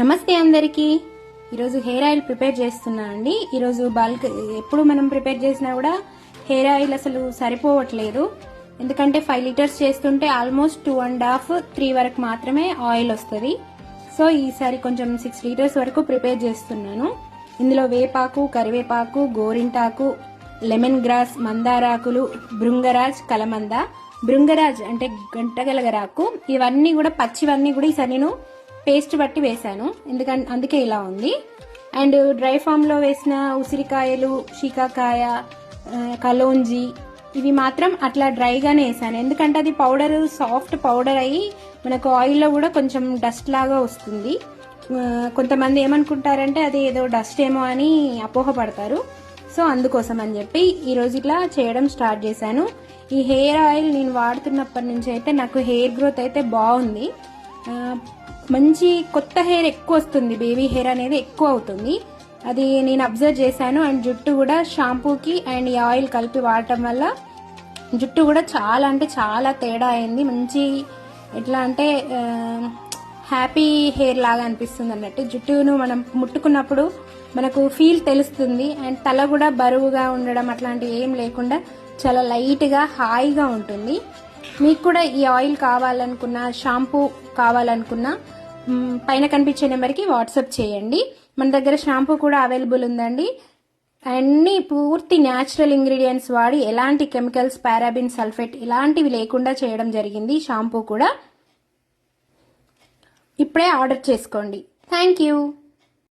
నమస్తే అందరికీ. ఈరోజు హెయిర్ ఆయిల్ ప్రిపేర్ చేస్తున్నా అండి. ఈరోజు బల్క్ ఎప్పుడు మనం ప్రిపేర్ చేసినా కూడా హెయిర్ ఆయిల్ అసలు సరిపోవట్లేదు. ఎందుకంటే 5 లీటర్స్ చేస్తుంటే ఆల్మోస్ట్ 2.5 3 వరకు మాత్రమే ఆయిల్ వస్తుంది. సో ఈసారి కొంచెం 6 లీటర్స్ వరకు ప్రిపేర్ చేస్తున్నాను. ఇందులో వేపాకు, కరివేపాకు, గోరింటాకు, లెమన్ గ్రాస్, మందారాకులు, భృంగరాజ్, కలమంద. భృంగరాజ్ అంటే గంటగలగరాకు. ఇవన్నీ కూడా పచ్చివన్నీ కూడా ఈసారి నేను పేస్ట్ బట్టి వేసాను, ఎందుకంటే అందుకే ఇలా ఉంది. అండ్ డ్రై ఫామ్ లో వేసిన ఉసిరికాయలు, షీకాకాయ, కలోంజి ఇవి మాత్రం అట్లా డ్రైగానే వేసాను. ఎందుకంటే అది పౌడర్ సాఫ్ట్ పౌడర్ అయ్యి మనకు ఆయిల్లో కూడా కొంచెం డస్ట్ లాగా వస్తుంది. కొంతమంది ఏమనుకుంటారంటే అది ఏదో డస్ట్ ఏమో అని అపోహపడతారు. సో అందుకోసం అని చెప్పి ఈరోజు ఇట్లా చేయడం స్టార్ట్ చేశాను. ఈ హెయిర్ ఆయిల్ నేను వాడుతున్నప్పటి నుంచి అయితే నాకు హెయిర్ గ్రోత్ అయితే బాగుంది. మంచి కొత్త హెయిర్ ఎక్కువ వస్తుంది, బేబీ హెయిర్ అనేది ఎక్కువ అవుతుంది. అది నేను అబ్జర్వ్ చేశాను. అండ్ జుట్టు కూడా షాంపూకి అండ్ ఈ ఆయిల్ కలిపి వాడటం వల్ల జుట్టు కూడా చాలా అంటే చాలా తేడా అయింది. మంచి ఎట్లా అంటే హ్యాపీ హెయిర్ లాగా అనిపిస్తుంది అన్నట్టు. జుట్టును మనం ముట్టుకున్నప్పుడు మనకు ఫీల్ తెలుస్తుంది. అండ్ తల కూడా బరువుగా ఉండడం అట్లాంటివి ఏం లేకుండా చాలా లైట్గా హాయిగా ఉంటుంది. మీకు కూడా ఈ ఆయిల్ కావాలనుకున్నా, షాంపూ కావాలనుకున్నా పైన కనిపించే నెంబర్కి వాట్సాప్ చేయండి. మన దగ్గర షాంపూ కూడా అవైలబుల్ ఉందండి. అన్ని పూర్తి న్యాచురల్ ఇంగ్రీడియంట్స్ వాడి ఎలాంటి కెమికల్స్, పారాబిన్, సల్ఫేట్ ఇలాంటివి లేకుండా చేయడం జరిగింది. షాంపూ కూడా ఇప్పుడే ఆర్డర్ చేసుకోండి. Thank you.